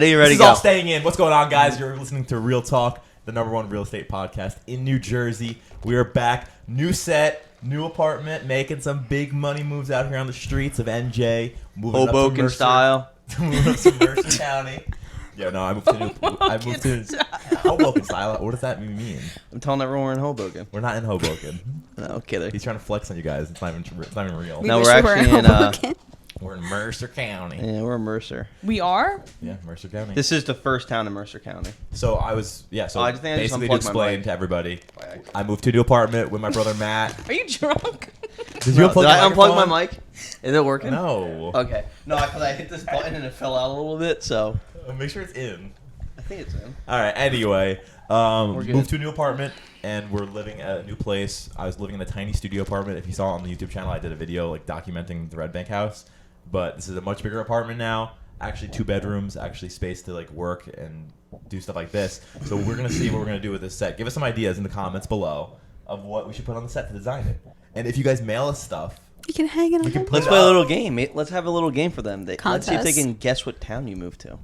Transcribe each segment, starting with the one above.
You ready This is to all go? staying in. What's going on, guys? You're listening to Real Talk, the #1 real estate podcast in New Jersey. We are back. New set, new apartment, making some big money moves out here on the streets of NJ. Moving Hoboken up to Mercer, style. moving up to Mercer County. Yeah, no, I moved to Hoboken style. What does that mean? I'm telling everyone we're in Hoboken. We're not in Hoboken. No kidding. He's trying to flex on you guys. It's not even real. No, wish we're we were actually in. Hoboken. We're in Mercer County. Yeah, we're in Mercer. We are? Yeah, Mercer County. This is the first town in Mercer County. So I was, I think I just basically to unplugged my explain mic. to everybody, I moved to a new apartment with my brother Matt. Are you drunk? Did No, unplug did your I unplug microphone? my mic? Is it working? No. Okay. No, because I hit this button and it fell out a little bit, so Make sure it's in. I think it's in. All right. Anyway, We're good. moved to a new apartment and we're living at a new place. I was living in a tiny studio apartment. If you saw on the YouTube channel, I did a video like documenting the Red Bank house. But this is a much bigger apartment now. Actually, 2 bedrooms. Actually, space to like work and do stuff like this. So we're gonna see what we're gonna do with this set. Give us some ideas in the comments below of what we should put on the set to design it. And if you guys mail us stuff, You can hang it on. We can the- Let's Put it play a up. little game. Let's have a little game for them. Let's see if they Contest. can guess what town you moved to.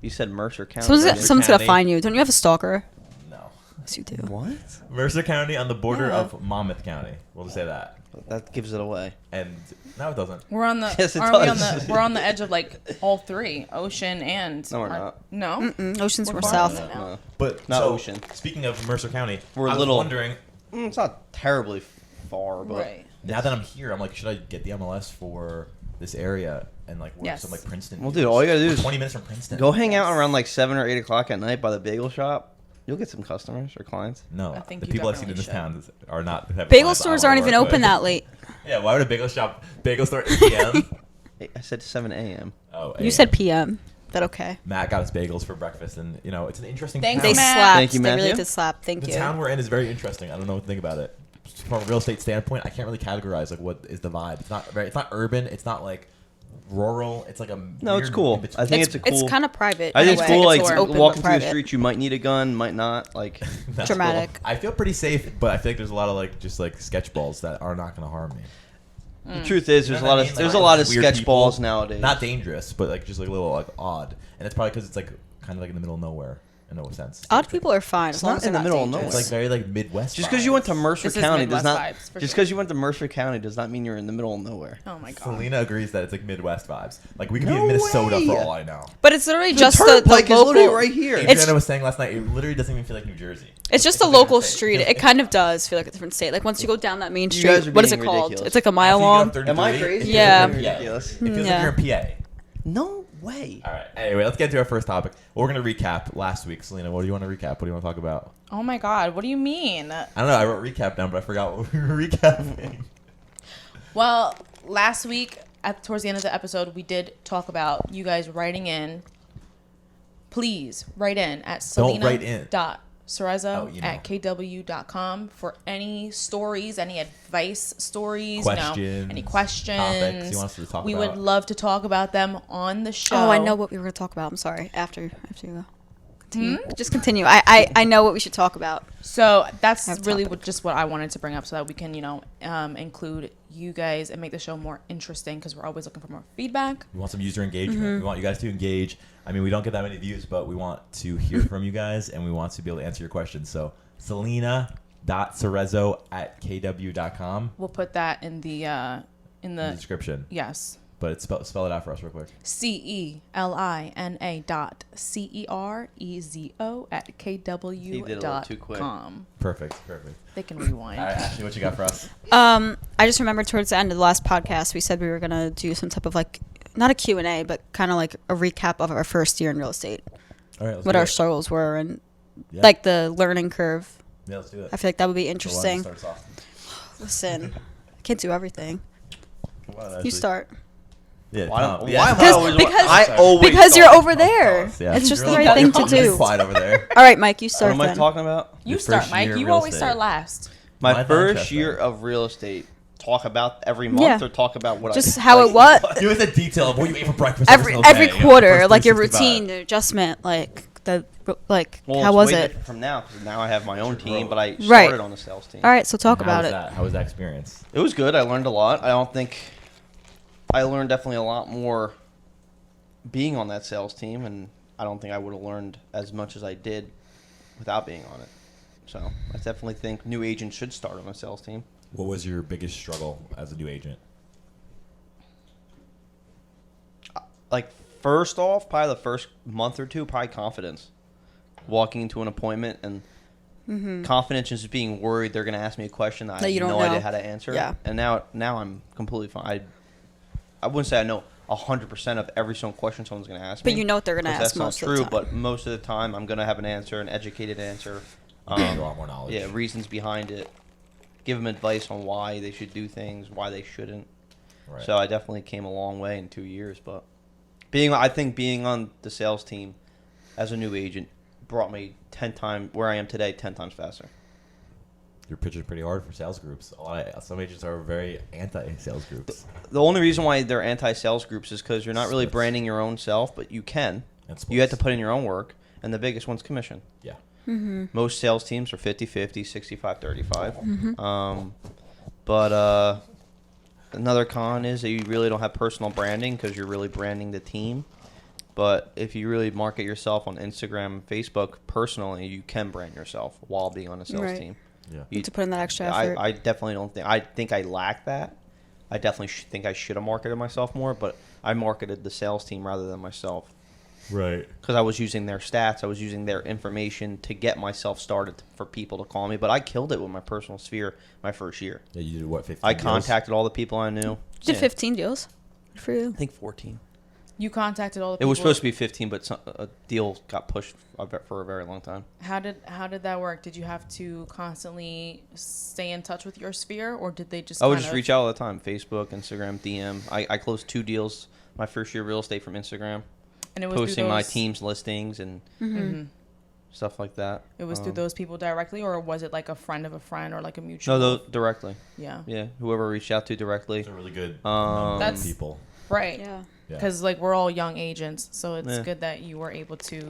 You said Mercer County. Mercer Someone's gonna County. find you. Don't you have a stalker? no. Yes, you do. What? Mercer County on the border Yeah. of Monmouth County. We'll just say that. That gives it away. And no, it doesn't. We're on the Yes, it aren't we on does. the we're on the edge of like all three, ocean and No, we're not. No? Mm-mm. Ocean's We're more far south. from it now. No. But Not so, ocean. Speaking of Mercer County, We're I was little- wondering. It's not terribly far, but Right. Now that I'm here, I'm like, should I get the MLS for this area and like work Yes. some like Princeton? Well, dude, all you gotta do We're is 20 minutes from Princeton. go hang out around like 7 or 8 o'clock at night by the bagel shop. You'll get some customers or clients. No, I think the you people I've seen in this definitely town are not. the type of Bagel clients I stores wanna aren't even work open with. that late. Yeah, why would a bagel store 8 p.m.? I said 7 a.m. Oh, You AM. said PM. That okay? Matt got us bagels for breakfast, and you know it's an interesting. Thanks, town. They Matt. slapped. Thank you, They really Matthew. did slap. Thank The you. town we're in is very interesting. I don't know what to think about it. From a real estate standpoint, I can't really categorize like what is the vibe. It's not very. It's not urban. It's not like rural. It's like a No, it's weird cool. in-between. I think it's a cool. It's kind of private. I in think a it's way. cool. Like It's open, walking but through the private. streets, you might need a gun, might not. Like That's dramatic. cool. I feel pretty safe, but I feel like there's a lot of like just like sketch balls that are not going to harm me. the truth is, You know there's a what lot I of mean? there's Like, a lot of weird sketch people. balls nowadays. Not dangerous, but like just like a little like odd. And it's probably because it's like kind of like in the middle of nowhere in no sense. Odd people are fine as It's long not as they're in the not middle of dangerous. It's like very like Midwest. Just because you went to vibes. Mercer This is County does Midwest not. vibes, for Just sure. because you went to Mercer County does not mean you're in the middle of nowhere. Oh my god. Selena agrees that it's like Midwest vibes. Like we could be No in Minnesota way. for all I know. But it's literally The just the turnpike is local. literally right here. Adriana was saying last night, it literally doesn't even feel like New Jersey. It's just a a different local state. street. It kind of does feel like a different state. Like once you go down that main You guys street, are what is it being called? ridiculous. It's like a mile After you long. get up Am I 33, crazy? it Yeah. feels like you're- Ridiculous. It feels Yeah. like you're in PA. No way. All right. Anyway, let's get to our first topic. We're gonna recap last week. Selena, what do you want to recap? What do you want to talk about? Oh my god, what do you mean? I don't know. I wrote recap down, but I forgot what we were recapping. Well, last week towards the end of the episode, we did talk about you guys writing in. Please write in at Don't write in. Cerezo Oh, email. at kw.com for any stories, any advice stories, Questions, any questions. topics you want us to talk we about. would love to talk about them on the show. Oh, I know what we were going to talk about. I'm sorry. After you go. Continue. Just continue. I know what we should talk about. So that's Have really topic. just what I wanted to bring up so that we can, include you guys and make the show more interesting because we're always looking for more feedback. We want some user engagement. We want you guys to engage. I mean, we don't get that many views, but we want to hear from you guys, and we want to be able to answer your questions. So, Selena.Cerezo at kw.com We'll put that in the in the description. yes. But it's spell it out for us real quick. CELINA dot CEREZO at He did a little too quick. KW.com. Perfect. They can rewind. All right, Ashley, what you got for us? I just remembered towards the end of the last podcast, we said we were going to do some type of like, not a Q&A, but kind of like a recap of our first year in real estate. All right, let's What do our it. struggles were and Yeah. like the learning curve. Yeah, let's do it. I feel like that would be So why don't interesting. you start us off? Listen, I can't do everything. Come on, You Ashley. start. Yeah, Why, Tom. why Yeah. am I Because- always? because- I always Because you're talk. over there. Yeah. It's just the Really right thing to quiet. Really do. quiet over there. All right, Mike, you What start am I then. talking about? You Your start, first Mike. year of You real always estate. start last. My Mine's first interesting. year of real estate. Talk about every month Yeah. or talk about what Just I how it was. Give us a detail of what you ate for breakfast Every every single day. quarter, First like your 365. routine, the adjustment, like the like Well, how it's was way it? different from now? Because now I have my own team, growth. but I Right. started on the sales team. All right, so talk How about was it. that? How was that experience? It was good. I learned a lot. I don't think I learned definitely a lot more being on that sales team and I don't think I would have learned as much as I did without being on it. So I definitely think new agents should start on a sales team. What was your biggest struggle as a new agent? Like, first off, probably the first month or two, probably confidence. Walking into an appointment and confidence is just being worried they're going to ask me a question that I That you have don't no know. idea how to answer. Yeah. And now I'm completely fine. I wouldn't say I know 100% of every single question someone's going to ask me. But you know what they're going to 'cause ask that's not most true, of the time. but most of the time I'm going to have an answer, an educated answer. Gained a lot more knowledge. Yeah, reasons behind it. Give them advice on why they should do things, why they shouldn't. Right. So I definitely came a long way in 2 years. But I think being on the sales team as a new agent brought me 10 times where I am today, 10 times faster. You're pitching pretty hard for sales groups. Some agents are very anti-sales groups. The only reason why they're anti-sales groups is because you're not really Splits. branding your own self, but you can. And You have to splits. put in your own work, and the biggest one's commission. Yeah. Most sales teams are 50-50, 65-35. But another con is that you really don't have personal branding because you're really branding the team. But if you really market yourself on Instagram and Facebook personally, you can brand yourself while being on a sales Right. team. Yeah. You need to put in that extra effort. I definitely don't think. I think I lack that. I definitely think I should have marketed myself more, but I marketed the sales team rather than myself. Right. Because I was using their stats, I was using their information to get myself started for people to call me. But I killed it with my personal sphere my first year. Yeah, you did what, 15 I deals? contacted all the people I knew. You did Yeah, 15 deals. Good for you. I think 14. You contacted all the It people. was supposed to be 15, but a deal got pushed for a very long time. How did that work? Did you have to constantly stay in touch with your sphere, or did they just? I would kind just of- reach out all the time. Facebook, Instagram, DM. I closed 2 deals my first year of real estate from Instagram. and it was through Posting my those- team's listings and Mhm. stuff like that. It was through those people directly, or was it like a friend of a friend, or like a mutual? No, those directly. Yeah. Yeah, whoever reached out to directly. It's a really good Um, number of That's- people. Right. Yeah. Yeah. Because like we're all young agents, so it's Yeah. good that you were able to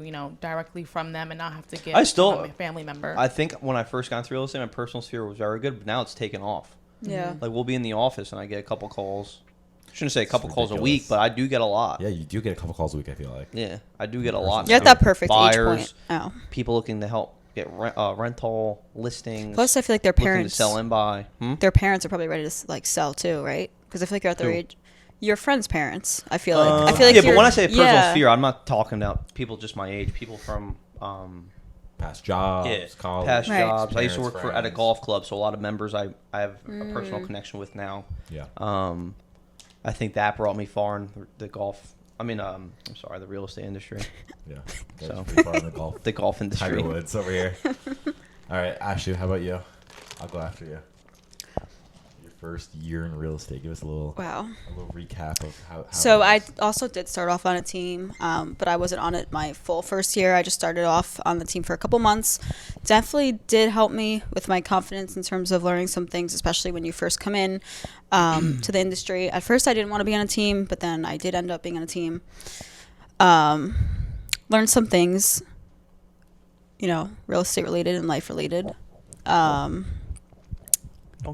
directly from them and not have to get I still- from a family member. I think when I first got into real estate, my personal sphere was very good, but now it's taken off. Yeah. Like, we'll be in the office and I get a couple calls. I shouldn't say a It's couple calls a ridiculous. week, but I do get a lot. Yeah, you do get a couple calls a week, I feel like. Yeah, I do get a lot. You're at now. that perfect Buyers, age point. Oh. people looking to help get rental listings. Plus, I feel like their looking to parents, sell and buy. their parents are probably ready to like sell too, right? Because I feel like you're at their Who? age. Your friends' parents. I feel like. I feel like. yeah, but you're- when I say personal yeah. sphere, I'm not talking about people just my age. People from Past jobs, yeah, college. past Right. jobs. I used to parents, work at a friends. golf club, so a lot of members I have a Mm. personal connection with now. Yeah. I think that brought me far in the golf. I mean, I'm sorry, the real estate industry, Yeah. So- So. Pretty far in the golf. the golf industry. Tiger Woods over here. All right, Ashley, how about you? I'll go after you. Your first year in real estate. Give us a little recap of how So it I was. also did start off on a team, but I wasn't on it my full first year. I just started off on the team for a couple months. Definitely did help me with my confidence in terms of learning some things, especially when you first come in to the industry. At first, I didn't want to be on a team, but then I did end up being on a team. Learned some things, real estate related and life related. Don't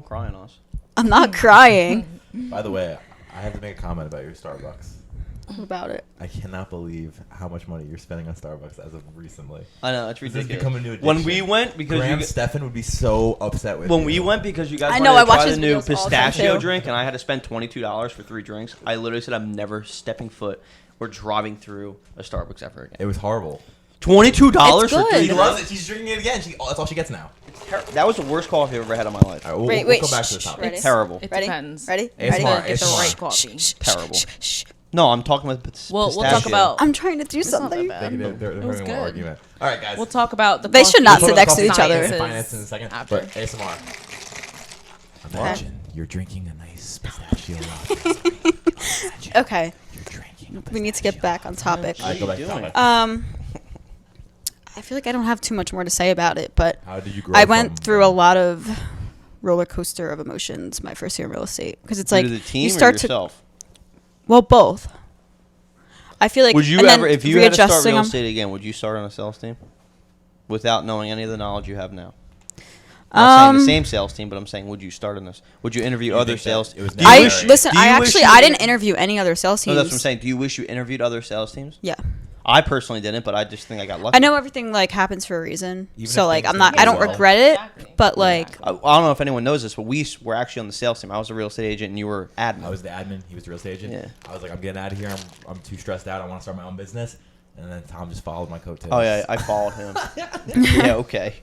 cry on us. I'm not crying By the way, I have to make a comment about your Starbucks. about it. I cannot believe how much money you're spending on Starbucks as of recently. I know it's This has ridiculous. become a new addiction. When we went, because Graham you, Stefan would be so upset with when you. we went because you guys I wanted know, to I watch try his the new videos all the time, pistachio too. drink, and I had to spend $22 for 3 drinks. I literally said I'm never stepping foot or driving through a Starbucks ever again. It was horrible. $22 It's for good. 3 He drinks. loves it. She's drinking it again. That's all she gets now. That was the worst coffee I've ever had in my life. All right, we'll, Wait, we'll come back to the shh, topic. ready? It's terrible. It Ready? depends. Ready? ASMR, Ready? Get the ASMR. right coffee. Terrible. No, I'm talking about pistachio. We'll talk about. I'm trying to do It's not that something. bad. They're It was having a good. argument. All right, guys. We'll talk about the. They should not We'll sit talk next to about each other. coffee and finance in a second. After. But ASMR. Imagine you're drinking a nice pistachio latte. Okay, You're drinking. we need to get back on topic. All right, go back to doing? topic. I feel like I don't have too much more to say about it, but How did you grow I went from- through a lot of roller coaster of emotions my first year in real estate because it's like to the team you start or to yourself? well both. I feel like Would you and then ever, if you had to start readjusting real 'em- estate again, would you start on a sales team without knowing any of the knowledge you have now? I'm not saying the same sales team, but I'm saying, would you start on this? Would you interview You other think that sales? it was Do you necessary? wish- Listen. do you I wish actually you I inter- didn't interview any other sales No, teams. that's what I'm saying. Do you wish you interviewed other sales teams? Yeah. I personally didn't, but I just think I got lucky. I know everything like happens for a reason. Even So if like things I'm not. didn't I go don't well. regret it. Exactly. But like I don't know if anyone knows this, but we were actually on the sales team. I was a real estate agent, and you were admin. I was the admin. He was the real estate agent. Yeah. I was like, I'm getting out of here. I'm too stressed out. I want to start my own business. And then Tom just followed my coattails. Oh yeah, I followed him. Yeah, okay.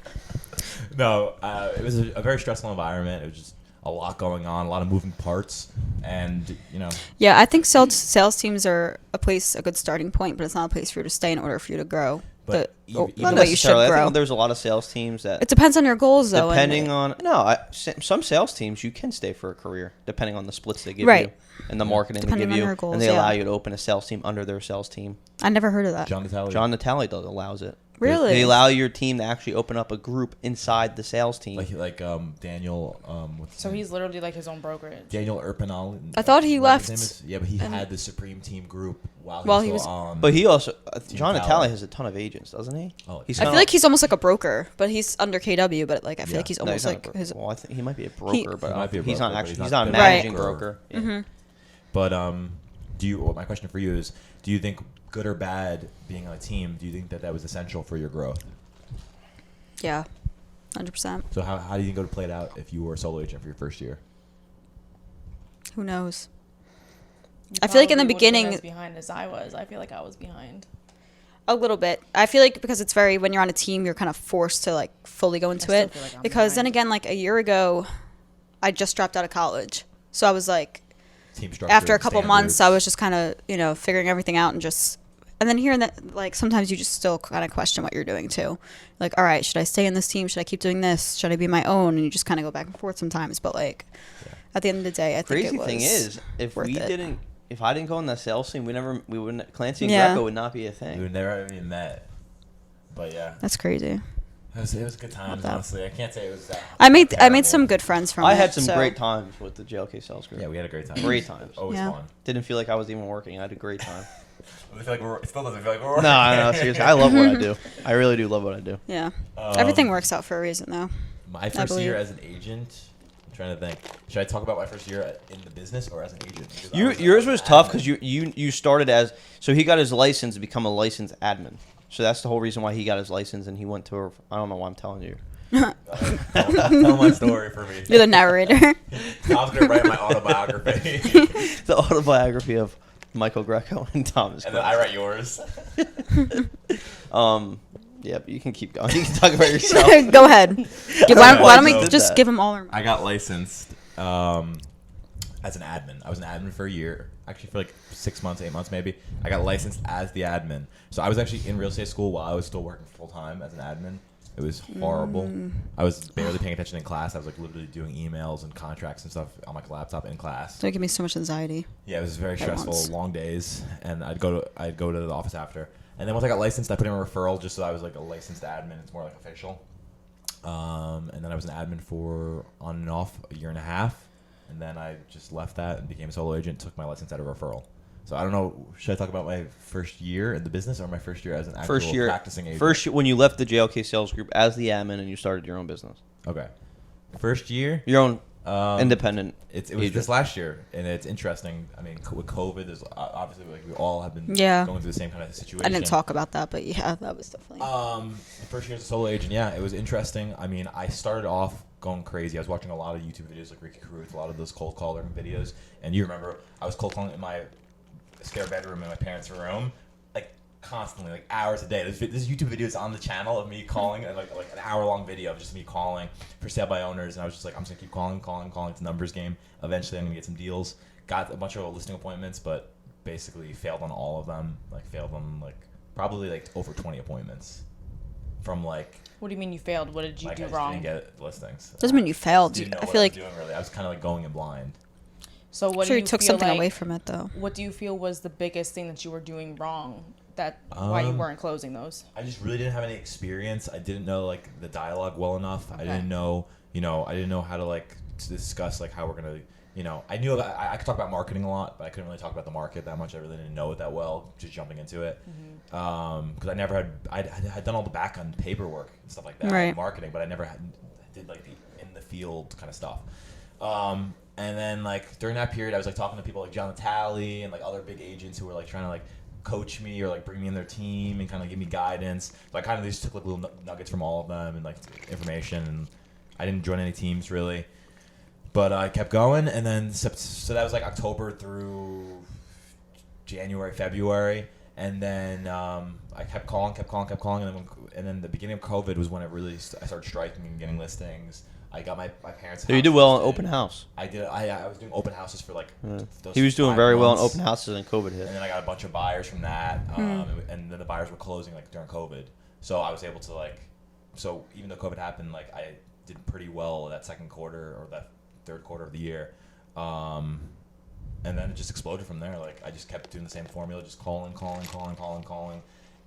No, it was a very stressful environment. It was just a lot going on, a lot of moving parts, and yeah, I think sales teams are a good starting point, but it's not a place for you to stay in order for you to grow. But the even- the Not way you should necessarily. I grow. think there's a lot of sales teams that It depends on your goals, though. depending on some sales teams you can stay for a career depending on the splits they give Right. you and the marketing they Depending give on you, your goals, and they yeah. allow you to open a sales team under their sales team. I never heard of that. John Natale. John Natale allows it. Really? They allow your team to actually open up a group inside the sales team. like Daniel. What's his So name? he's literally like his own brokerage. Daniel Erpenal. I thought he whatever his left name is. Yeah, but he and- had the Supreme Team group while he he was was- on. But he also Team John Natale. Natale has a ton of agents, doesn't he? Oh, He's I kinda feel like he's almost like a broker, but he's under KW. But like I feel Yeah. like he's no, almost not a like broker. his. Well, I think he might be a broker, but He might be a he's broker, not but actually he's he's not a not managing Right. broker. Yeah. Mm-hmm. But my question for you is, do you think good or bad being on a team? Do you think that was essential for your growth? Yeah, 100%. So how do you think it would have played out if you were a solo agent for your first year? Who knows? You I feel like in the probably would've been beginning- as behind as I was. I feel like I was behind. A little bit. I feel like because it's very when you're on a team, you're kind of forced to like fully go into still it. feel like I'm Because then behind. again, like a year ago, I just dropped out of college, so I was like, Team structure. after a couple months, I standards. was just kind of figuring everything out and then hearing that like sometimes you just still kind of question what you're doing too. Like, all right, should I stay in this team? Should I keep doing this? Should I be my own? And you just kind of go back and forth sometimes. But like at the end of the day, I think Crazy it was thing is, if worth we if I didn't go on the sales team, we wouldn't. Clancy and Yeah. Greco would not be a We thing. would never even met. But yeah, That's crazy. it was a good time. that. Honestly, I can't say it was that. I made terrible. some good friends from it. I had some so- great times with the JLK sales group. Yeah, we had a great time. Great times. Always Yeah. fun. Didn't feel like I was even working. I had a great time. I feel like it still doesn't feel like we're No, seriously, I love what I do. I really do love what I do. Yeah. Um, Everything works out for a reason, though. My first believe. year as an agent. I'm trying to think. Should I talk about my first year in the business or as an agent? Because I Yours was an tough admin. because you started as he got his license to become a licensed admin. So that's the whole reason why he got his license, and he went to. I don't know why I'm telling you. Tell my story for me. You're the narrator. Tom's gonna write my autobiography, The autobiography of Michael Greco and Thomas. and then I write yours. Yeah, but you can keep going. You can talk about yourself. Go ahead. Why don't we Did just that. give them all our... I got licensed as an admin. I was an admin for a year, actually for like 6 months, 8 months maybe. I got licensed as the admin. So I was actually in real estate school while I was still working full time as an admin. It was horrible. I was barely paying attention in class. I was like literally doing emails and contracts and stuff on my laptop in class. Don't give me so much anxiety. Yeah, it was very stressful, once. long days, and I'd go to the office after. And then once I got licensed, I put in a referral just so I was like a licensed admin. It's more like official. And then I was an admin for on and off a year and a half, and then I just left that and became a solo agent. Took my license at a referral. So I don't know. Should I talk about my first year in the business or my first year as an actual First year, practicing agent? first year, when you left the JLK sales group as the admin and you started your own business, Okay. First year. your own independent. It was agent. this last year, and it's interesting. I mean, with COVID, there's obviously like we all have been Yeah. going through the same kind of situation. I didn't talk about that, but yeah, that was definitely... The first year as a solo agent, yeah, it was interesting. I mean, I started off going crazy. I was watching a lot of YouTube videos like Ricky Caruth, a lot of those cold calling videos. And you remember, I was cold calling in my spare bedroom in my parents' room, like constantly, like hours a day. There's YouTube videos on the channel of me calling, and like an hour-long video of just me calling for sale by owners. And I was just like, I'm just gonna keep calling. It's a numbers game. Eventually, I'm gonna get some deals. Got a bunch of listing appointments, but basically failed on all of them. Like failed on like probably like over 20 appointments. From like, What do you mean you failed? What did you like I do just wrong? didn't get listings. Doesn't mean you failed. Didn't know I what feel like... was doing really. I was kind of like going in blind. So what sure do you you took feel something like, away from it, though. What do you feel was the biggest thing that you were doing wrong? That why you weren't closing those? I just really didn't have any experience. I didn't know like the dialogue well enough. I Okay. didn't know, I didn't know how to like to discuss like how we're gonna, I knew about, I could talk about marketing a lot, but I couldn't really talk about the market that much. I really didn't know it that well, just jumping into it. Because I never had done all the back end paperwork and stuff like that, Right. marketing, but I did like the in the field kind of stuff. And then like during that period, I was like talking to people like John Natale and like other big agents who were like trying to like coach me or like bring me in their team and kind of give me guidance. So I kind of just took like little nuggets from all of them and like information. And I didn't join any teams really, but I kept going. And then so that was like October through January, February, and then I kept calling, and then the beginning of COVID was when it really I started striking and getting listings. I got my parents' So you house did well on listed. open house. I did. I was doing open houses for like. Those He was doing 5 very well on months. open houses and COVID hit. And then I got a bunch of buyers from that, and then the buyers were closing like during COVID, so I was able to like, so even though COVID happened, like I did pretty well that second quarter or that third quarter of the year, and then it just exploded from there. Like I just kept doing the same formula, just calling,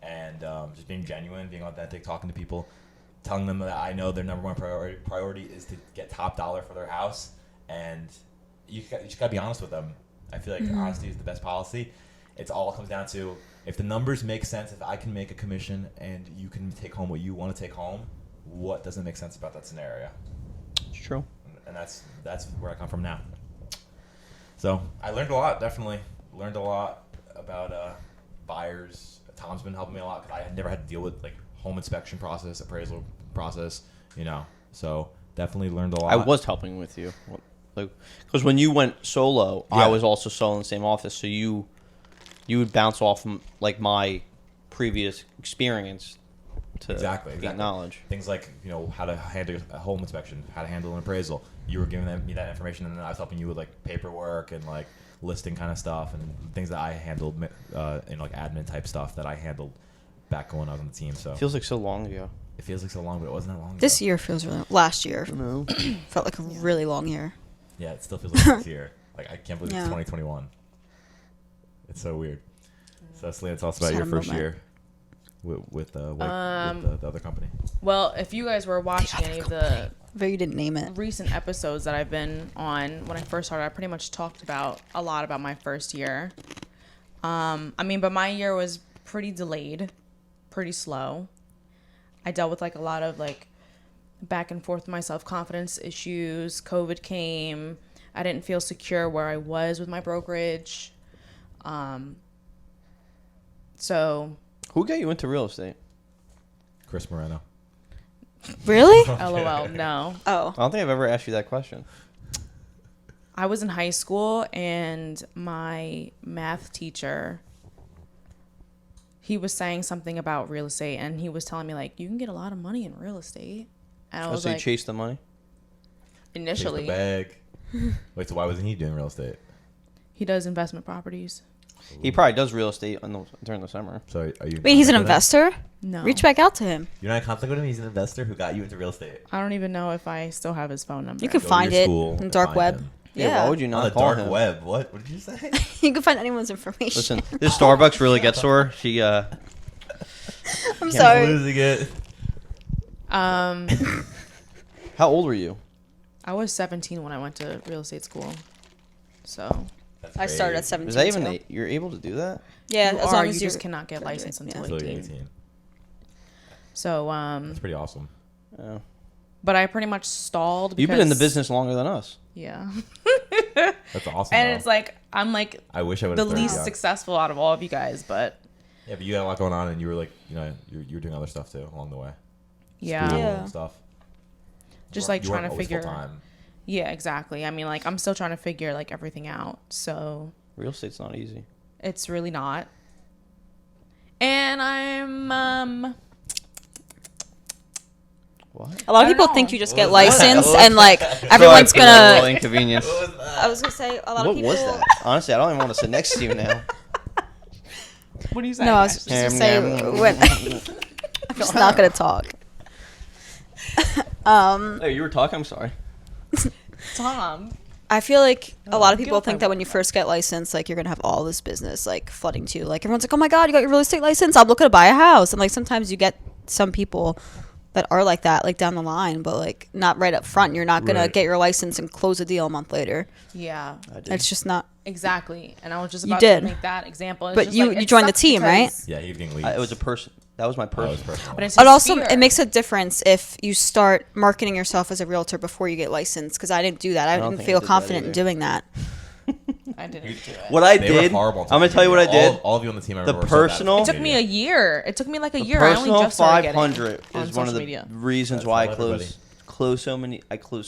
and just being genuine, being authentic, talking to people, telling them that I know their number one priority is to get top dollar for their house, and you just gotta be honest with them. I feel like honesty is the best policy. It's all comes down to if the numbers make sense. If I can make a commission and you can take home what you want to take home, what doesn't make sense about that scenario? It's true. And that's where I come from now. So I learned a lot. Definitely learned a lot about buyers. Tom's been helping me a lot because I had never had to deal with like home inspection process, appraisal process. So definitely learned a lot. I was helping with you, like, because when you went solo, Yeah. I was also solo in the same office. So you would bounce off like my previous experience to Exactly. gain knowledge. Things like how to handle a home inspection, how to handle an appraisal. You were giving me that information, and then I was helping you with like paperwork and like listing kind of stuff and things that I handled, like admin type stuff that I handled back when I was on the team. So Feels like so long ago. it feels like so long, but it wasn't that long. This ago. year feels really. Last year No. felt like a really long year. Yeah, it still feels like this year. Like I can't believe Yeah. it's 2021. It's so weird. So Selena, tell us about Just your had a first moment. year with the other company. Well, if you guys were watching any of the But you didn't name it. recent episodes that I've been on, when I first started, I pretty much talked about a lot about my first year. But my year was pretty delayed, pretty slow. I dealt with like a lot of like back and forth with my self-confidence issues. COVID came. I didn't feel secure where I was with my brokerage. So Who got you into real estate? Chris Moreno. Really? LOL, no. Oh. I don't think I've ever asked you that question. I was in high school and my math teacher, he was saying something about real estate and he was telling me like, you can get a lot of money in real estate. And I was So you like, chased the money? initially, Take the bag. Wait, so why wasn't he doing real estate? he does investment properties. He probably does real estate during the summer. So are you? Wait, he's an in conflict with him? investor? No. Reach back out to him. You're not in conflict with him. He's an investor who got you into real estate. I don't even know if I still have his phone number. You can Go to find your it school in and dark find web. him. Yeah. Why would you On not the call dark him? web. What did you say? You can find anyone's information. Listen, this Starbucks really gets to her. She I'm He's sorry. losing it. How old were you? I was 17 when I went to real estate school. So That's I started at crazy. 17. Is that even too. you're able to do that? Yeah, you as are, long you as just you cannot get graduate, licensed yeah. until Until you're 18. 18. So That's pretty awesome. Oh. but I pretty much stalled because You've been in the business longer than us. Yeah. That's awesome. And though. it's like I'm like I wish I would the have least successful out of all of you guys, but Yeah, but you had a lot going on, and you were like, you were doing other stuff too along the way. yeah. School Yeah. and stuff. Just You like weren't trying to always figure full-time. Yeah, exactly. I mean, like I'm still trying to figure like everything out. So Real estate's not easy. it's really not. And I'm What? A lot of I people don't think know. you just get What was that? licensed What was and like that? everyone's Sorry, people, a little gonna. inconvenience. What was that? I was gonna say a lot What of people. was that? Honestly, I don't even want to sit next to you now. What do you say? No, I was just gonna say when. I'm just not gonna talk. Hey, you were talking. I'm sorry. Tom. I feel like a lot of Get people off my think that when back. you first get licensed, like you're gonna have all this business like flooding to you. Like everyone's like, "Oh my god, you got your real estate license? I'm looking to buy a house." And like sometimes you get some people that are like that, like down the line, but like not right up front. You're not gonna Right. get your license and close a deal a month later. Yeah. I did. It's just not. Exactly. And I was just You about did. to make that example. It's But just you- like, you it joined the sucks team, right? because- Yeah, he was getting leads. It was a person. That was my Oh, it was person. personal. But it's But his also, fear. it makes a difference if you start marketing yourself as a realtor before you get licensed. Because I didn't do that. I don't didn't think I feel did that confident in either. doing that. I didn't do it. What I They were did, horrible. I'm gonna tell you what I did. All of you on the team, I The remember, were so bad at personal- social It took me a media. year. It took me like a The year. I only personal just started getting 500 on is one of social the media. reasons That's why I all everybody. closed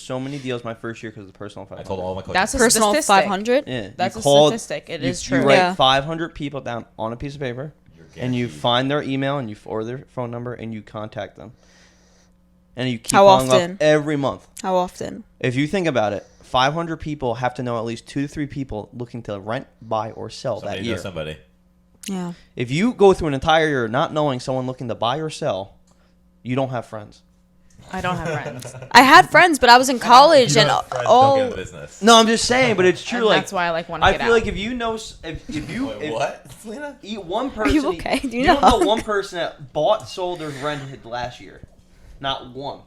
so many deals my first year because of the personal 500. I told all my coaches. That's a Personal statistic. 500. Yeah, That's you a called- statistic. It you, is You true. write Yeah. 500 people down on a piece of paper, You're and you guaranteed. find their email and you forward their phone number and you contact them, and you keep How following often? up every month. How often? If you think about it, 500 people have to know at least 2 to 3 people looking to rent, buy, or sell Somebody that knows year. somebody. Yeah. If you go through an entire year not knowing someone looking to buy or sell, you don't have friends. I don't have friends. I had friends, but I was in college, You and know, friends all. don't get in the business. No, I'm just saying, but it's true. And Like that's why I like want to I get feel out. like if you know, if you Wait, if, what, Selena? eat one person. you okay? Do you don't know? know one person that bought, sold, or rented last year. Not one.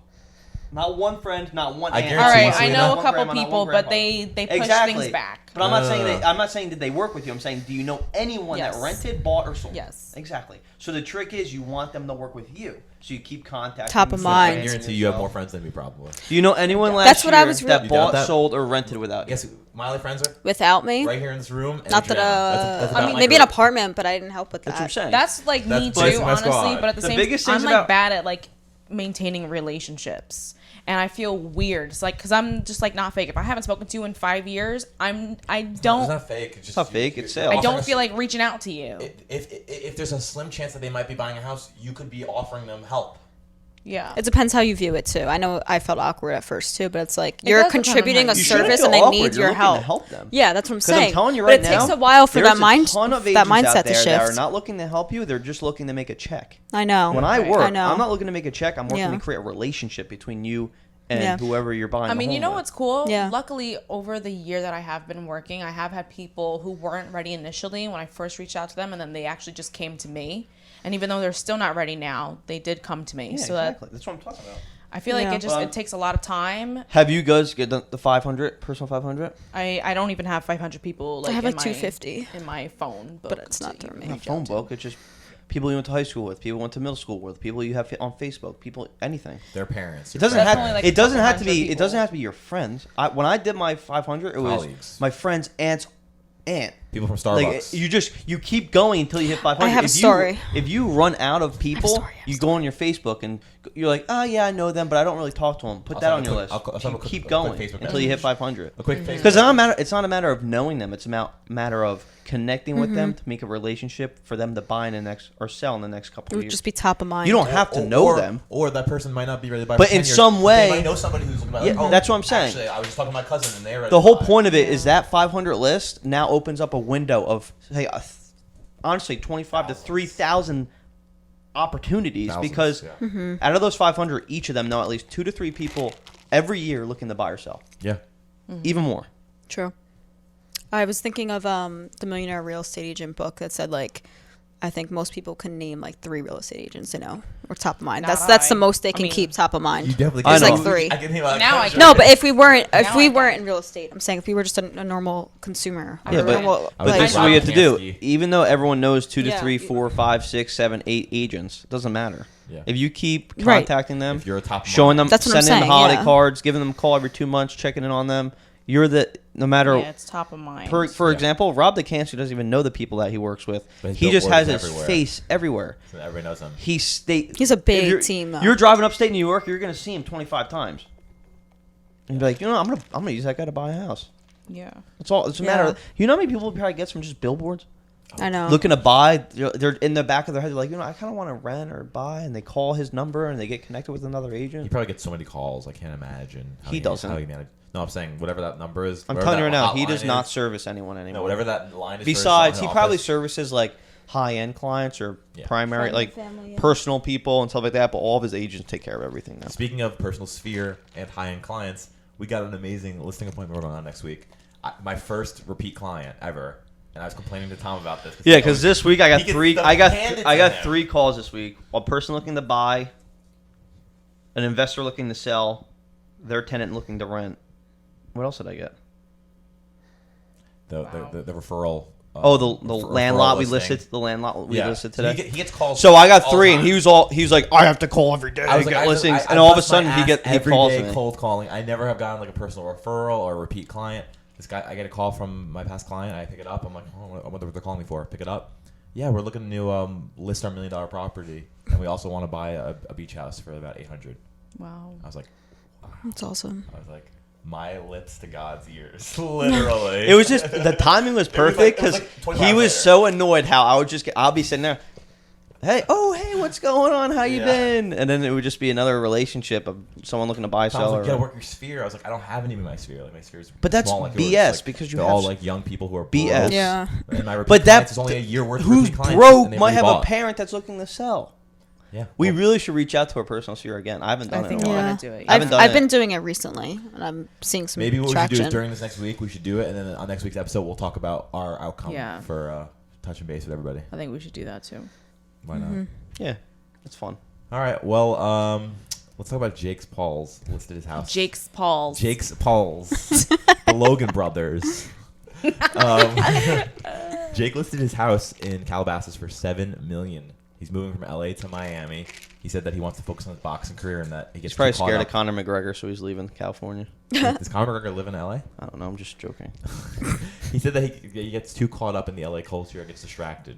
Not one friend. Not one. I aunt, guarantee All not right, you, one I Selena. know a one couple grandma, not people, one but grandpa. they push Exactly. things back. But I'm not saying I'm not saying did they work with you. I'm saying do you know anyone Yes. that rented, bought, or sold? Yes. Exactly. So the trick is you want them to work with you. So you keep contacting. Top them, of keep mind. I branding guarantee you have yourself. more friends than me, probably. Do you know anyone last That's what I year was that You doubt bought, that? sold, or rented without you? Guess who my only friends are? Without me, Right here in this room. and not that. Adriana. That's I about mean, my maybe an group. apartment, but I didn't help with that. That's what I'm saying. That's like me That's too, my honestly. squad. But at the The same biggest time, I'm things like about- bad at like maintaining relationships, and I feel weird. It's like because I'm just like not fake. If I haven't spoken to you in 5 years, I It's don't not fake. It's just not fake, it's sales. I offering don't a- feel like reaching out to you. If there's a slim chance that they might be buying a house, you could be offering them help. Yeah. It depends how you view it too. I know I felt awkward at first too, but it's like It you're does depend on contributing how a you- You shouldn't service feel and they awkward. need You're your looking help. to help them. Yeah, that's what I'm Because saying. I'm telling you but right it now, takes a while for there's that mind a ton of that agents mindset out to there that are shift. not looking to help you. They're just looking to make a check. I know. When I Right. work, I know. I'm not looking to make a check. I'm working Yeah. to create a relationship between you and Yeah. whoever you're buying. I mean, the you know home what's cool? Yeah. Luckily, over the year that I have been working, I have had people who weren't ready initially when I first reached out to them, and then they actually just came to me. And even though they're still not ready now, they did come to me. with? Yeah, so exactly. That's what I'm talking about. I feel like Yeah. it takes a lot of time. Have you guys get the 500 personal 500? I don't even have 500 people. Like, I have in like 250, in my phone book, but it's not to through even me. Not reach phone out to. book. It's just people you went to high school with, people you went to middle school with, people you have on Facebook, people anything. Their parents. It doesn't Definitely have. like It doesn't a couple have to be. hundred It doesn't people. have to be your friends. When I did my 500, it was Colleagues. my friend's aunt's aunt. People from Starbucks. Like you keep going until you hit 500. I have a story. If you run out of people, story, I have a you go on your Facebook and you're like, oh yeah, I know them, but I don't really talk to them. Put I'll that send on a your quick- list. I'll send You a quick- keep a quick going Facebook until you hit message. 500. a quick Mm-hmm. Facebook. Because it's not a matter of knowing them. It's a matter of connecting with them to make a relationship for them to buy in the next or sell in the next couple It of would years. just be top of mind. You don't have to know or, them. or that person might not be ready to buy. But for in 10 years. some way- they might know somebody who's looking to buy. Yeah, Like, oh, that's what I'm saying. Actually, I was just talking to my cousin, and they're ready The to whole buy. point of it is that 500 list now opens up a window of, say, honestly, 25 to 3,000 opportunities Thousands, because yeah. Mm-hmm. out of those 500, each of them know at least 2 to 3 people every year looking to buy or sell. Yeah. Even more. True. I was thinking of the Millionaire Real Estate Agent book that said like, I think most people can name like 3 real estate agents, or top of mind. Not That's the I. most they I can mean, keep top of mind. You definitely. I can. know. Like 3. I can hear my Now I cousin. No, but if we weren't Now I get in real estate, I'm saying if we were just a normal consumer, Yeah, a but- normal, I was But like, this is what you have to do. Rob Kansky. Even though everyone knows 2 to Yeah. 3, 4, 5, 6, 7, 8 agents, it doesn't matter. Yeah. If you keep Right. contacting them, If you're a top of showing mind. them, That's what I'm sending them saying, holiday yeah. cards, giving them a call every 2 months, checking in on them, you're no matter. Yeah, it's top of mind. For Yeah. example, Rob DeCancer doesn't even know the people that he works with. But his He just has billboard is his everywhere. face everywhere. So everybody knows him. He's a big if you're- team, though. You're driving upstate New York, you're gonna see him 25 times. And be like, I'm gonna use that guy to buy a house. Yeah. It's all. It's a matter. Of, you know how many people probably gets from just billboards I know. looking to buy. They're in the back of their head. They're like, I kind of want to rent or buy, and they call his number and they get connected with another He agent. probably gets so many calls. I can't imagine. He doesn't. How he manage. No, I'm saying whatever that number is. I'm whatever telling you right that now, he hotline does not is, service anyone anymore. No, whatever that line is. for his Besides, he office. probably services like high-end clients or Yeah. primary, Friends like and family, yeah. personal people and stuff like that. But all of his agents take care of everything now. Speaking of personal sphere and high-end clients, we got an amazing listing appointment going on next week. My first repeat client ever, and I was complaining to Tom about this. Yeah, because this week I got He gets 3. stuff I got handed I to got him. 3 calls this week. A person looking to buy, an investor looking to sell, their tenant looking to rent. What else did I get? the referral. The land lot we listing. listed. The land lot we Yeah. listed So today. he gets calls. So I got all 3, the and time. he was like, I have to call every day. I was to like, get listings, I and all of a bust my sudden he ass calls every day me. cold calling. I never have gotten like a personal referral or a repeat client. This guy, I get a call from my past client. I pick it up. I'm like, oh, I wonder what they're calling me for. Pick it up. Yeah, we're looking to list our $1 million property, and we also want to buy a beach house for about $800. Wow. I was like, That's awesome. I was like, my lips to God's ears, literally. It was just the timing was perfect it was because like 25 he was later. so annoyed how I'll be sitting there, hey, what's going on? How you Yeah. been? And then it would just be another relationship of someone looking to buy, Tom was sell. like, yeah, work your sphere. I was like, I don't have any in my sphere. Like my sphere is But that's small like yours. BS Like, because you they're have all like young people who are BS. broke. Yeah. And my repeat But clients that is only a year worth of who's repeat clients, broke and they've might already have bought. a parent that's looking to sell. Yeah, We well, really should reach out to our personal sphere again. I haven't I done it think in a I while. want to do it. I haven't done I've it. been doing it recently, and I'm seeing some maybe what traction. we should do is during this next week we should do it, and then on next week's episode we'll talk about our outcome Yeah. for touch and base with everybody. I think we should do that too. Why not? Yeah, it's fun. All right. Well, let's talk about Jake's Paul's listed his house. Jake's Paul's. Jake's Paul's, the Logan brothers. Jake listed his house in Calabasas for $7 million. He's moving from LA to Miami. He said that he wants to focus on his boxing career and that he gets He's probably too caught scared up. of Conor McGregor, so he's leaving California. Does Conor McGregor live in LA? I don't know. I'm just joking. He said that he gets too caught up in the LA culture and gets distracted.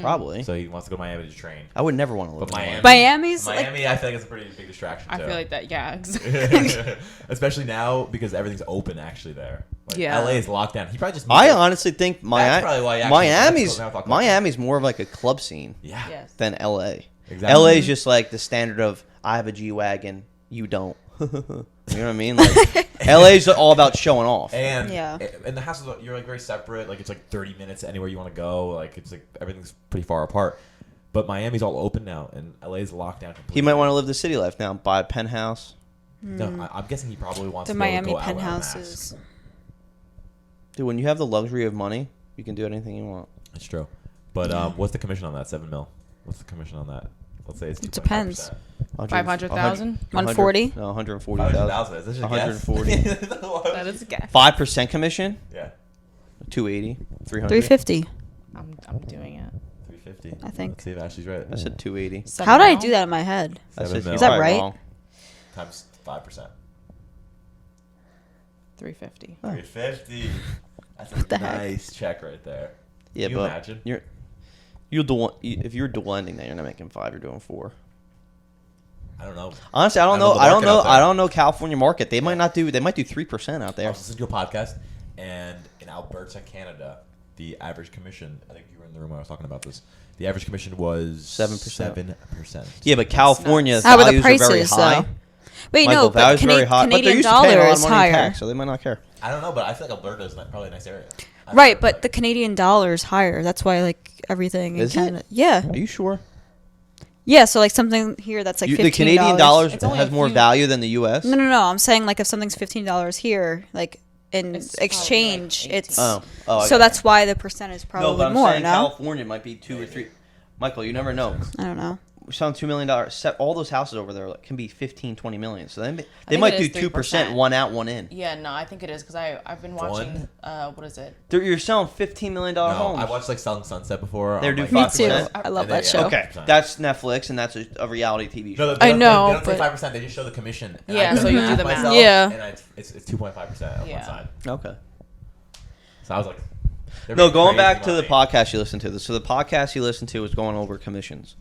Probably. So he wants to go to Miami to train. I would never want to live But in LA. Miami's like, Miami, I feel like it's a pretty big distraction. I too. feel like that. Yeah. Exactly. Especially now because everything's open actually there. Like, Yeah. LA is locked down. He probably just. I moved. honestly think That's probably why he actually- that's what I'm talking about. Miami's more of like a club scene Yeah. Yes. than LA. Exactly. LA is just like the standard of I have a G wagon, you don't. You know what I mean? Like LA's all about showing off. And Yeah. and the houses you're like very separate. Like it's like 30 minutes anywhere you want to go. Like it's like everything's pretty far apart. But Miami's all open now, and LA's locked down completely. He might want to live the city life now, buy a penthouse. No, I'm guessing he probably wants the to be able Miami to go out without a penthouses. mask. Dude, when you have the luxury of money, you can do anything you want. That's true. But what's the commission on that? $7 million. What's the commission on that? Let's say it's It 2.5%. depends. 500,000? 140? No, 140,000. 500,000. Is this a 140. guess? That is a guess. 5% commission, Yeah. 280, 300. 350. I'm doing it. 350. I think. Let's see if Ashley's right. I said 280. How did I do that in my head? I said 7 mil. he's Is that probably right? wrong. Times 5%. 350. Oh. 350. That's a the heck? nice check right there. Yeah, Can you but imagine? if you're dual ending that, you're not making 5. You're doing 4. I don't know. Honestly, I don't I don't know. know the I don't market know. out there. I don't know California market. They might not do. They might do 3% out I there. was listening to a podcast, and in Alberta, Canada, the average commission, I think you were in the room when I was talking about this, the average commission was 7%. 7%. Yeah, but California How are the values are very prices, high. though? Wait, Michael, no, but values are very high. But they're Canadian used to paying a dollar lot is of money in higher. tax, so they might not care. I don't know, but I feel like Alberta is probably a nice area. Right, but the Canadian dollar is higher. That's why like everything Is in it? Canada. Yeah, Are you sure? yeah. So like something here that's like $15. The Canadian dollars It's only has a more few- value than the U.S. No. I'm saying like if something's $15 here, like in It's probably, exchange, like, it's 18. Oh, I so got that's it. why the percent is probably no, but I'm more. saying No, California might be 2 or 3. Michael, you never know. I don't know. We're selling $2 million. All those houses over there can be 15, 20 million. So they think might it do is 2%, 3%. one out, one in. Yeah, no, I think it is because I've been watching. What is it? You're selling $15 million No, homes. I watched like Selling Sunset before. They're on, do like, Me 5%. too. I And love then, that show. Okay, 5%. that's Netflix, and that's a reality TV show. No, I know, They don't say but- 5%. They just show the commission. And Yeah, I did so you do the math. myself, Yeah. And it's 2.5% on Yeah. one side. Okay. So I was like, they're No, making going crazy back to the money. podcast you listened to. So the podcast you listened to was going over commissions,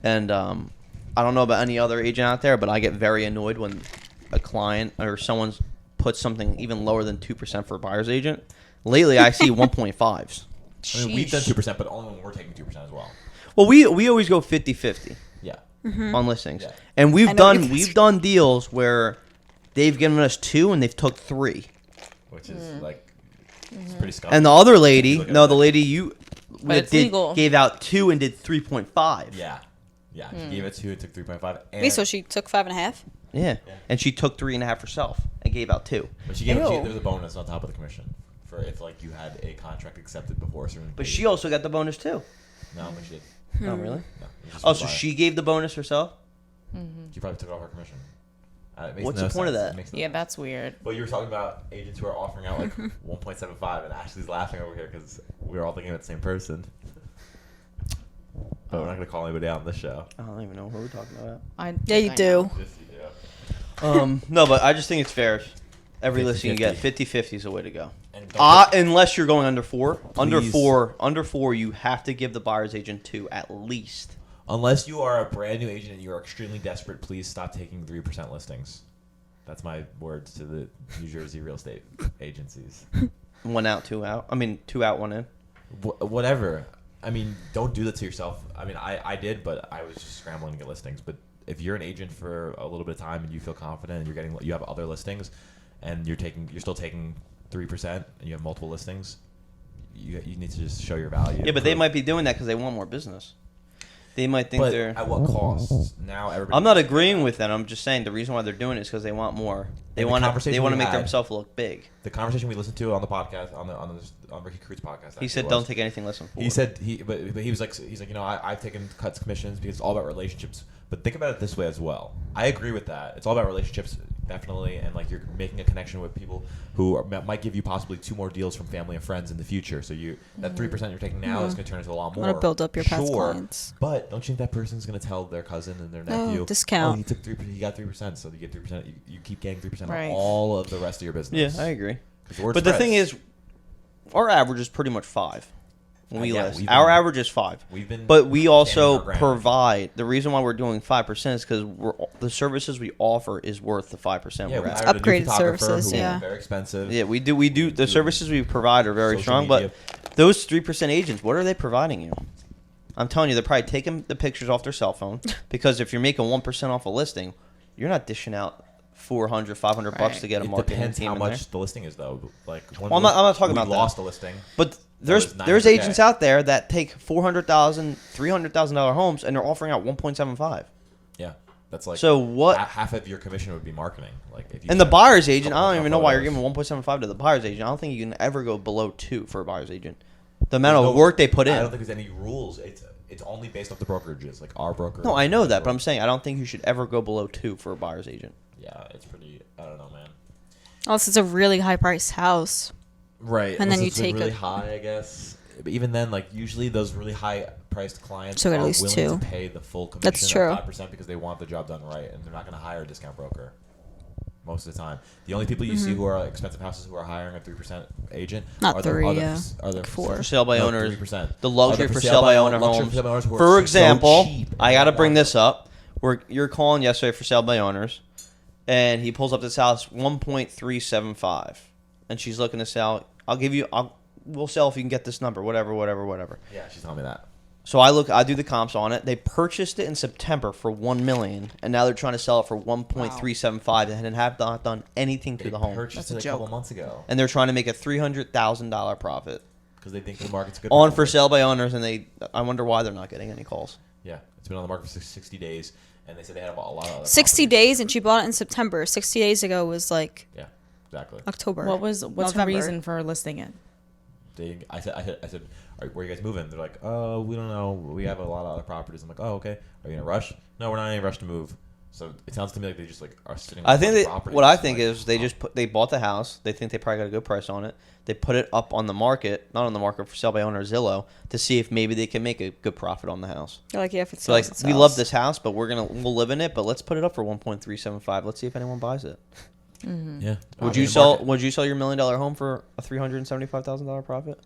and I don't know about any other agent out there, but I get very annoyed when a client or someone's put something even lower than 2% for a buyer's agent. Lately, I see 1.5s. I mean, we've done Sheesh. 2%, but only when we're taking 2% as well. Well, we always go 50-50 Yeah. on listings, Yeah. and I know you guys- done deals where they've given us 2 and they've took 3. Which is like, it's pretty scummy. And the other lady, You look at no, it the like- lady you But it's legal. gave out 2 and did 3.5. Yeah. Yeah. She gave it 2 and took 3.5. And, Wait, so she took 5.5? Yeah. Yeah. And she took 3.5 herself and gave out 2. but she gave it, Ew. there was a bonus on top of the commission for if like you had a contract accepted before a certain But date. she also got the bonus too. No, but she did. Oh, really? No, it was just Oh, for so the buyer. she gave the bonus herself? She probably took it off her commission. It makes What's no the point of sense. that? It makes no Yeah, sense. that's weird. But you were talking about agents who are offering out like 1.75, and Ashley's laughing over here because we were all thinking of the same person. But we're not going to call anybody out on this show. I don't even know who we're talking about. Yeah, you I do. know. Yes, you do. No, but I just think it's fair. Every 50-50. listing you get, 50-50 is the way to go. And don't Unless you're going under 4. Under Please. 4, you have to give the buyer's agent 2 at least. unless you are a brand new agent and you are extremely desperate, please stop taking 3% listings. That's my words to the New Jersey real estate agencies. 1 out, 2 out. I mean, 2 out, 1 in. Whatever. I mean, don't do that to yourself. I mean, I did, but I was just scrambling to get listings. But if you're an agent for a little bit of time and you feel confident and you have other listings, and you're still taking 3% and you have multiple listings, you need to just show your value. Yeah, but they might be doing that because they want more business. They might think But they're. at what cost? Now everybody. I'm not agreeing with that. I'm just saying the reason why they're doing it is because they want more. They And the want to. conversation They want to we make had- themselves look big. The conversation we listened to on the podcast on Ricky Cruz's podcast. He said, "Don't take anything less than 4." He said but he was like I've taken cuts commissions because it's all about relationships. But think about it this way as well. I agree with that. It's all about relationships, definitely, and like you're making a connection with people who might give you possibly 2 more deals from family and friends in the future. So that 3% you're taking now is going to turn into a lot more. Want to build up your past Sure, clients. but don't you think that person's going to tell their cousin and their No, nephew? discount. Oh, he took 3%. He got 3%. So you get 3%. You keep getting 3% Right. on all of the rest of your business. Yeah, I agree. The word But the thing spreads. is, our average is pretty much 5 when we Yeah, list. we've Our been- average is 5. we've been But we standing also our ground. provide. The reason why we're doing 5% is because the services we offer is worth the 5% Yeah, we're we at. hired a new Upgraded photographer services, who was yeah. very expensive. Yeah, we do. We do. The services we provide are very Social strong, media. but those 3% agents, what are they providing you? I'm telling you, they're probably taking the pictures off their cell phone because if you're making 1% off a listing, you're not dishing out $400, $500 bucks Right. to get a It marketing depends team how in much there. the listing is, though. Like, when Well, I'm not talking we about that. lost a listing. But there's was there's 900K. agents out there that take $400,000, $300,000 homes, and they're offering out 1.75. Yeah, that's like So what? half of your commission would be marketing. Like if you And the sent buyer's a agent, I couple don't even know why you're photos. giving 1.75 to the buyer's agent. I don't think you can ever go below 2 for a buyer's agent. The amount There's of no- work they put in. I don't think there's any rules. It's only based off the brokerages, like our broker. No, I know that, but I'm saying I don't think you should ever go below 2 for a buyer's agent. Yeah, it's pretty. I don't know, man. Unless it's a really high priced house. Right, And then you unless it's, like, take really a- high, I guess. But even then, like usually those really high priced clients So are at least willing 2. to pay the full commission That's true. of 5% because they want the job done right, and they're not going to hire a discount broker most of the time. The only people you see who are expensive houses who are hiring a 3% agent Not are 3, the, yeah. are the Like 4. For sale by no, owners, 3%. the luxury Are the for sale by owner luxury homes. for sale by owners who are For so example, cheap and I got to don't bring want this them. up. You're calling yesterday for sale by owners, and he pulls up this house 1.375, and she's looking to sell. We'll sell if you can get this number, whatever. Yeah, she's telling me that. So I do the comps on it. They purchased it in September for $1 million, and now they're trying to sell it for 1.375, and have not done anything to They the home. purchased That's it a a couple joke. months ago And they're trying to make a $300,000 profit because they think the market's good. on for for it. sale by owners, and I wonder why they're not getting any calls. Yeah, it's been on the market for 60 days, and they said they have a lot of other 60 properties. days, and she bought it in September. 60 days ago was like Yeah, exactly. October. What's her November. reason for listing it? I said, "All right, where are you guys moving?" They're like, "Oh, we don't know. We have a lot of other properties." I'm like, "Oh, okay. Are you in a rush?" No, we're not in any rush to move. So it sounds to me like they just like are sitting. I on think the they, properties, what I think like, is they they bought the house. They think they probably got a good price on it. They put it up on the market, not on the market for sale by owner Zillow, to see if maybe they can make a good profit on the house. You're like, yeah, if it's So like, we love this house, but we'll live in it, but let's put it up for 1.375. Let's see if anyone buys it. Yeah. Would you sell your $1 million home for a $375,000 profit?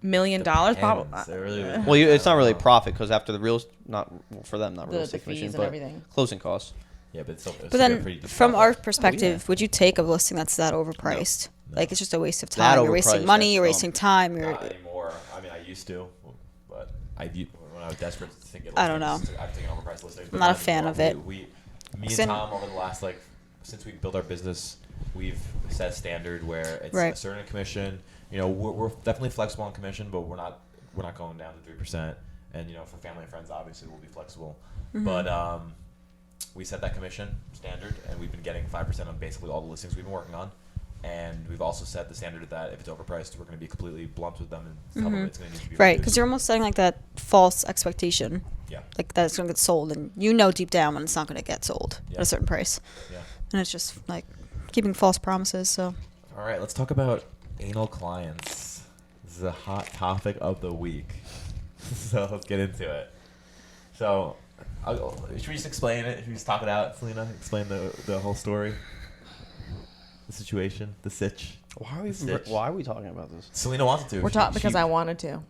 $1 million? Probably. Well, it's not really profit because after the real not for them, not real The estate commission, fees and but everything. closing costs. Yeah, but it's still. But then, from our perspective, yeah. would you take a listing that's that overpriced? No. Like, it's just a waste of That time. You're wasting overpriced, money. that's You're dumb. wasting time. You're Not anymore. I mean, I used to, but when I was desperate to get. I don't know. I've taken overpriced listings. I'm not a fan of it. Me and Sin- Tom over the last since we built our business, we've set a standard where it's Right. a certain commission. You know, we're definitely flexible on commission, but we're not going down to 3%. And for family and friends, obviously, we'll be flexible. Mm-hmm. But we set that commission standard, and we've been getting 5% on basically all the listings we've been working on. And we've also set the standard that if it's overpriced, we're going to be completely blunt with them and tell them it's going to need to be Mm-hmm. right, reduced. because you're almost setting like that false expectation, Yeah. like that it's going to get sold, and deep down when it's not going to get sold Yeah. at a certain price, Yeah. and it's just like keeping false promises. So All right, let's talk about anal clients. This is a hot topic of the week. So let's get into it. So, should we just explain it? Should we just talk it out, Selena? Explain the whole story? situation, the sitch. Why are Stitch. why are we talking about this? Selena wanted to. We're talking because I wanted to.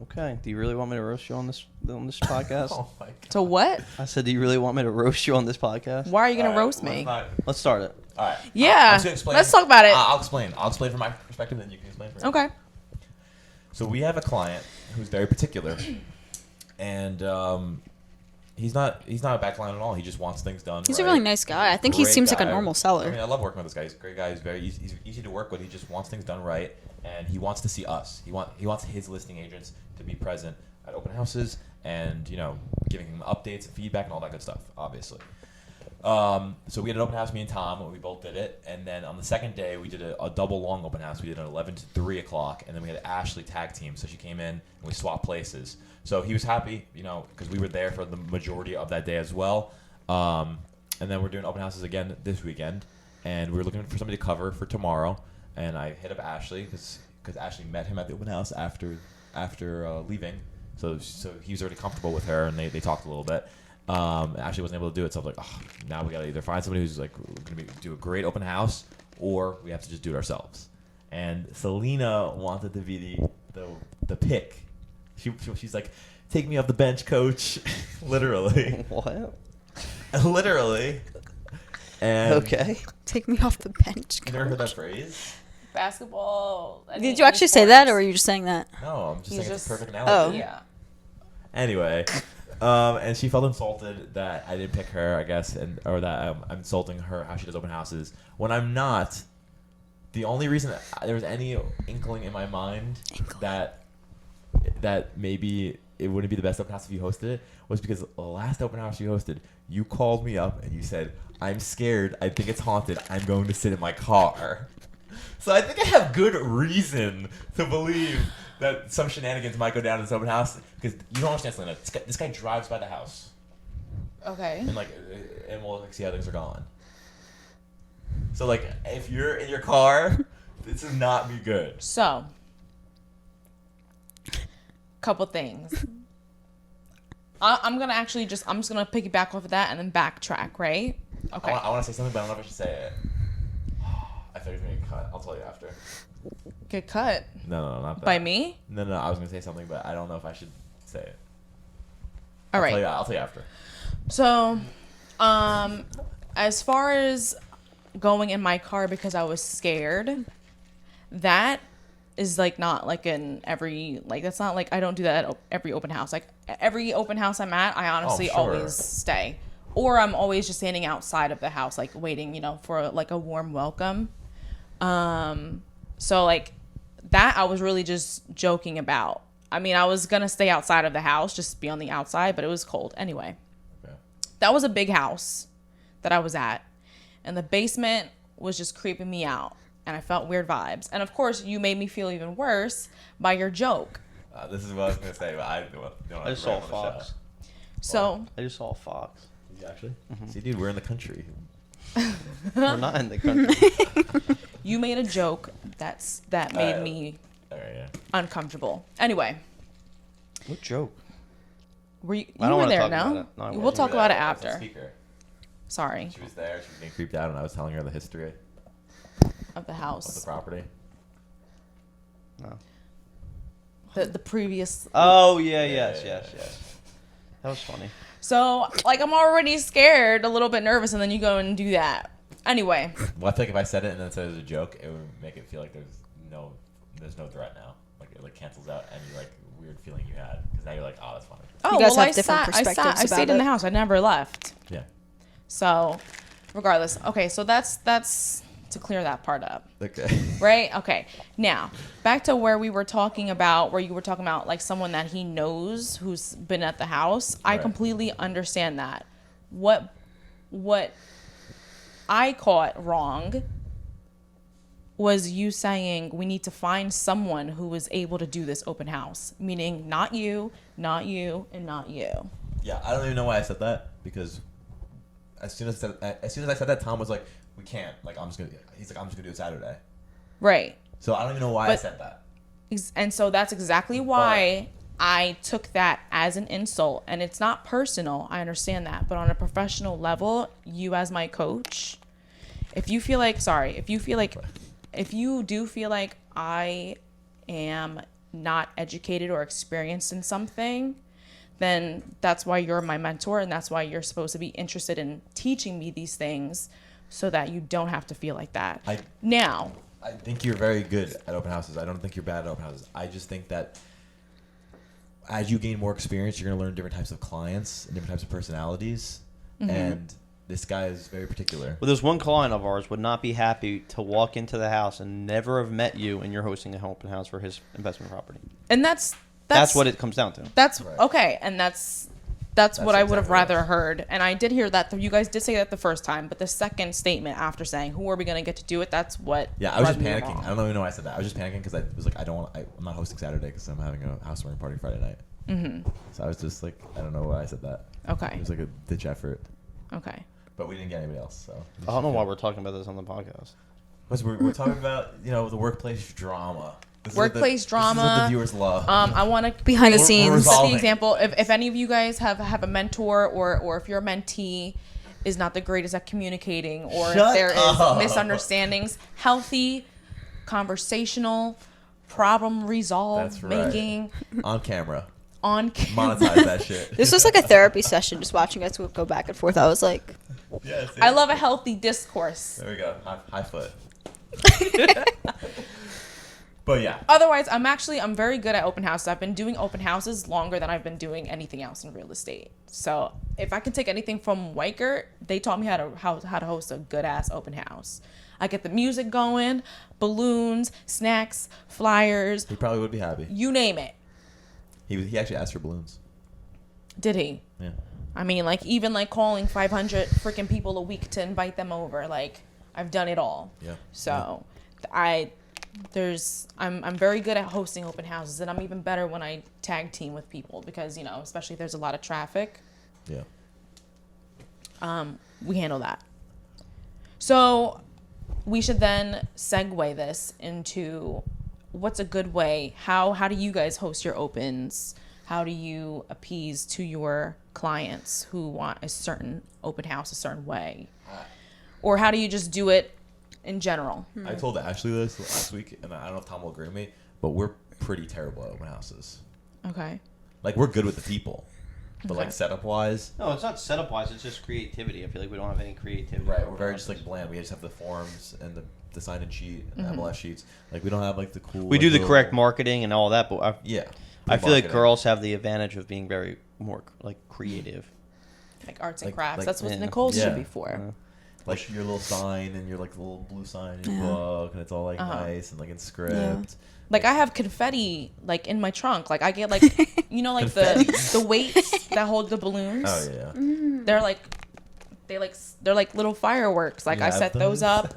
Okay. Do you really want me to roast you on this podcast? Oh my god. So what? I said, do you really want me to roast you on this podcast? Why are you gonna All right, roast me? Let's start it. All right. Yeah. I'm just gonna explain. Let's talk about it. I'll explain. I'll explain from my perspective, then you can explain from yours. Okay. So we have a client who's very particular, and he's not a bad client at all. He just wants things done. He's right. a really nice guy. I think he Great seems like a guy. normal seller. I mean, I love working with this guy. He's a great guy. He's very easy, he's easy to work with. He just wants things done right, and he wants to see us. He wants his listing agents to be present at open houses, and giving him updates and feedback and all that good stuff. Obviously. So we had an open house, me and Tom. We both did it, and then on the second day we did a double long open house. We did an 11 to 3 o'clock, and then we had Ashley tag team. So she came in and we swapped places. So he was happy, because we were there for the majority of that day as well. And then we're doing open houses again this weekend, and we're looking for somebody to cover for tomorrow. And I hit up Ashley because Ashley met him at the open house after leaving. So he was already comfortable with her, and they talked a little bit. Ashley wasn't able to do it, so I was like, now we gotta either find somebody who's like gonna do a great open house, or we have to just do it ourselves. And Selena wanted to be the pick. She's like, take me off the bench, coach. Literally. What? Literally. And Okay. Take me off the bench. you never heard that phrase? Basketball. Did you actually say that, or were you just saying that? No, I'm just He's saying it's a just- perfect analogy. Yeah. Anyway, and she felt insulted that I didn't pick her, I guess, or that I'm insulting her how she does open houses when I'm not. The only reason there was any inkling in my mind that maybe it wouldn't be the best open house if you hosted it was because the last open house you hosted, you called me up and you said, "I'm scared. I think it's haunted. I'm going to sit in my car." So I think I have good reason to believe that some shenanigans might go down in this open house, because you don't understand, Selena. This guy drives by the house Okay. and we'll see how things are going. So if you're in your car, this is not be good. So, couple things. I'm just gonna piggyback off of that and then backtrack, right? Okay. I want to say something, but I don't know if I should say it. I thought you were going to cut. I'll tell you after. Get cut No, not that. by me. No, I was going to say something, but I don't know if I should say it. All right. I'll tell you after. So, as far as going in my car because I was scared, that is not that's not I don't do that at every open house. Like every open house I'm at, I honestly sure. always stay, or I'm always just standing outside of the house, waiting, for a warm welcome. So that I was really just joking about. I mean, I was gonna stay outside of the house, just be on the outside, but it was cold anyway. Okay. That was a big house that I was at, and the basement was just creeping me out, and I felt weird vibes. And of course, you made me feel even worse by your joke. This is what I was going to say, but I don't I just saw a fox. So Oh. I just saw a fox. Did you actually? See, dude, we're in the country. We're not in the country. you made a joke that made me All right, yeah. uncomfortable. Anyway, What joke? were you I don't were wanna there? talk No, about it. No, I we'll won't. talk You were about it there as a after. speaker. Sorry, She was there. She was getting creeped out, and I was telling her the history of the of the house, property. No. the previous. Oh yeah, yes. yeah. That was funny. So I'm already scared, a little bit nervous, and then you go and do that. Anyway, Well, I think if I said it and then said it was a joke, it would make it feel like there's no threat now. It cancels out any weird feeling you had, because now you're like, oh, that's funny. You guys have I different perspectives I stayed about in the it. house. I never left. Yeah. So, regardless. Okay, so that's to clear that part up. Okay. Right? Okay. Now, back to where you were talking about someone that he knows who's been at the house. I Right. completely understand that. What I caught wrong was you saying we need to find someone who is able to do this open house, meaning not you, and not you. Yeah, I don't even know why I said that, because as soon as I said that, Tom was like, "We can't. I'm just gonna." He's like, "I'm just gonna do it Saturday." Right. So I don't even know why I But- said that. And so that's exactly why I took that as an insult. And it's not personal. I understand that. But on a professional level, you as my coach, if you do feel like I am not educated or experienced in something, then that's why you're my mentor, and that's why you're supposed to be interested in teaching me these things so that you don't have to feel like that. I think you're very good at open houses. I don't think you're bad at open houses. I just think that as you gain more experience, you're going to learn different types of clients and different types of personalities. And this guy is very particular. Well, there's one client of ours would not be happy to walk into the house and never have met you, and you're hosting an open house for his investment property. And that's what it comes down to. That's Right. okay, and that's what I would have exactly rather right. heard. And I did hear that you guys did say that the first time, but the second statement after saying, "Who are we going to get to do it?" That's what. Yeah, I was just rubbed me panicking. wrong. I don't even know why I said that. I was just panicking because I was like, I'm not hosting Saturday because I'm having a housewarming party Friday night. Mm-hmm. So I was just like, I don't know why I said that. Okay. It was like a ditch effort. Okay. But we didn't get anybody else, so. I don't know why we're talking about this on the podcast. Because we're talking about, the workplace drama. This is what Workplace drama. This is what the viewers love. I want to Behind the We're scenes. set the resolving. example. If any of you guys have a mentor or if your mentee is not the greatest at communicating, or Shut if there up. is misunderstandings, healthy, conversational, problem resolve That's right. making On camera. on camera. Monetize that shit. This was like a therapy session, just watching us go back and forth. I was like, Yes, I love a healthy discourse. There we go. High foot. But yeah. Otherwise, I'm very good at open houses. I've been doing open houses longer than I've been doing anything else in real estate. So if I can take anything from Weichert, they taught me how to host a good ass open house. I get the music going, balloons, snacks, flyers, He probably would be happy. you name it. He actually asked for balloons. Did he? Yeah. I mean, even calling 500 freaking people a week to invite them over. I've done it all. Yeah. So I'm very good at hosting open houses, and I'm even better when I tag team with people because, especially if there's a lot of traffic, Yeah. we handle that. So we should then segue this into what's a good way. How do you guys host your opens? How do you appease to your clients who want a certain open house a certain way? Or how do you just do it in general? I told Ashley this last week, and I don't know if Tom will agree with me, but we're pretty terrible at open houses. Okay. We're good with the people, but Okay. setup wise, No, it's not setup wise. It's just creativity. I feel like we don't have any creativity. right? We're very just bland. We just have the forms and the sign-in sheet and MLS sheets. We don't have the cool. We do the little- correct marketing and all that, but Yeah. I feel like Marketing. girls have the advantage of being very more creative. Like arts and Like- crafts. That's what yeah. Nicole Yeah. should be for. Your little sign and your little blue sign in your Yeah. book, and it's all nice and in script. I have confetti in my trunk. I get Confetti? the weights that hold the balloons. Oh yeah. They're like little fireworks. You I have set those those? up.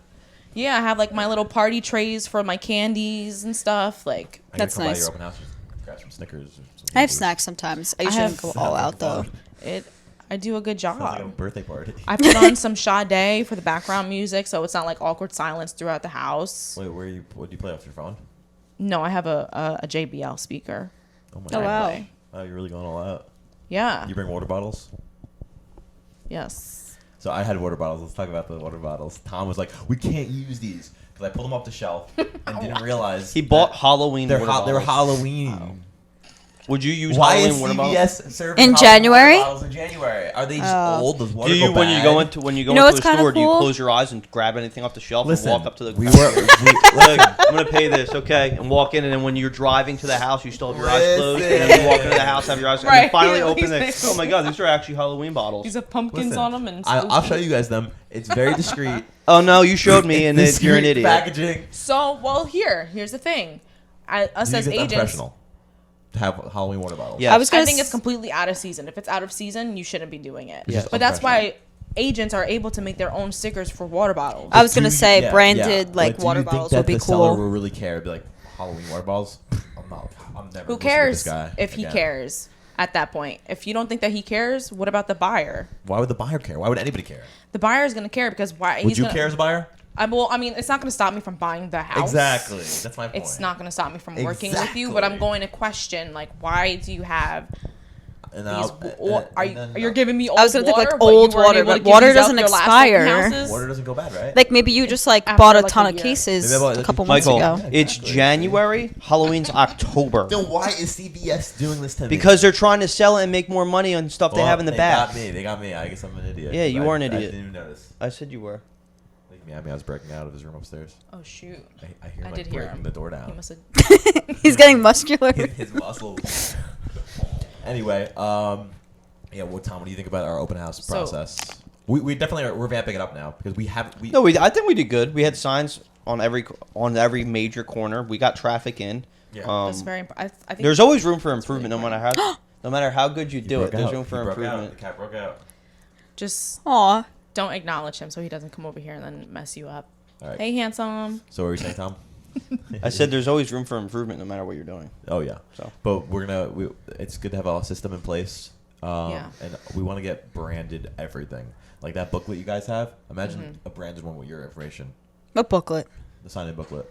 Yeah, I have my little party trays for my candies and stuff. I gotta That's come by nice. your open house, just grab some Snickers. Or some I have Snickers. snacks sometimes. I I usually have- don't go all out though. I do a good Sounds like a job. birthday party. I put on some Sade for the background music, so it's not awkward silence throughout the house. Wait, what do you play off your phone? No, I have a JBL speaker. Oh my Oh god. wow. Play. Oh, you're really going all out. Yeah. You bring water bottles? Yes. So I had water bottles. Let's talk about the water bottles. Tom was like, "We can't use these," because I pulled them off the shelf and didn't realize He bought that Halloween. They water were bottles. Halloween. Would you use Why Halloween is water bottles? CVS serving In Halloween January? water bottles in January? Are they just Oh. old? Does water Do you go when you bad? go into when you go You know into what's a kinda store? Do you cool? close your eyes and grab anything off the shelf Listen, and walk up to the? we were. Like, I'm gonna pay this, okay? And walk in, and then when you're driving to the house, you still have your eyes closed, and then you walk into the house, have your eyes, and Right. then finally open He's it. like- Oh my god, these are actually Halloween bottles. These have pumpkins Listen, on them and I'll show you guys them. It's very discreet. Oh no, you showed me, and Discreet you're an idiot. packaging. So, here's the thing. Us You as think it's agents, unprofessional to have Halloween water bottles? Yeah. I was I gonna. think it's completely out of season. If it's out of season, you shouldn't be doing it. Yes. But that's why agents are able to make their own stickers for water bottles. I was gonna Do you- say yeah, branded yeah. Do water you think bottles that would be the seller cool. will really care? Be like Halloween water bottles. I'm never. Who listening to cares this guy if he again. cares at that point? If you don't think that he cares, what about the buyer? Why would the buyer care? Why would anybody care? The buyer is going to care because why? Would you care as a buyer? I mean, it's not going to stop me from buying the house. Exactly. That's my point. It's not going to stop me from working with you, but I'm Exactly. going to question, why do you have And these, I'll- are and you? then, You're giving me old I was gonna think, water, like, but you old weren't water, able to but give water these out doesn't your last open expire. houses? Water doesn't go bad, right? Like maybe you just like After, bought a like, ton a of year. cases Maybe I bought- a couple months Michael, ago. Yeah, it's exactly. January. Halloween's October. Then why is CVS doing this to me? Because they're trying to sell it and make more money on stuff they Well, have in the they back. got me. They got me. I guess I'm an idiot. Yeah, you I- are an I idiot. didn't even notice. I said you were. Like me, I was breaking out of his room upstairs. Oh shoot! I hear I him, did like, hear breaking him. the door He down. must have. He's getting muscular. His muscles. Anyway, yeah. Well, Tom, what do you think about our open house So- process? We definitely we're vamping it up now because we have No, I think we did good. We had signs on every major corner. We got traffic in. Yeah. That's very. I think There's always room for really improvement, no matter important. how no matter how good you He do broke it. There's out. room for He broke out. improvement. The cat broke out. just Aw. don't acknowledge him so he doesn't come over here and then mess you up. All right. Hey, handsome. So what were you saying, Tom? I said there's always room for improvement, no matter what you're doing. Oh yeah. So. But it's good to have a system in place. Yeah. And we want to get branded everything. Like that booklet you guys have. Imagine Mm-hmm. a branded one with your information. What booklet? The sign-in booklet,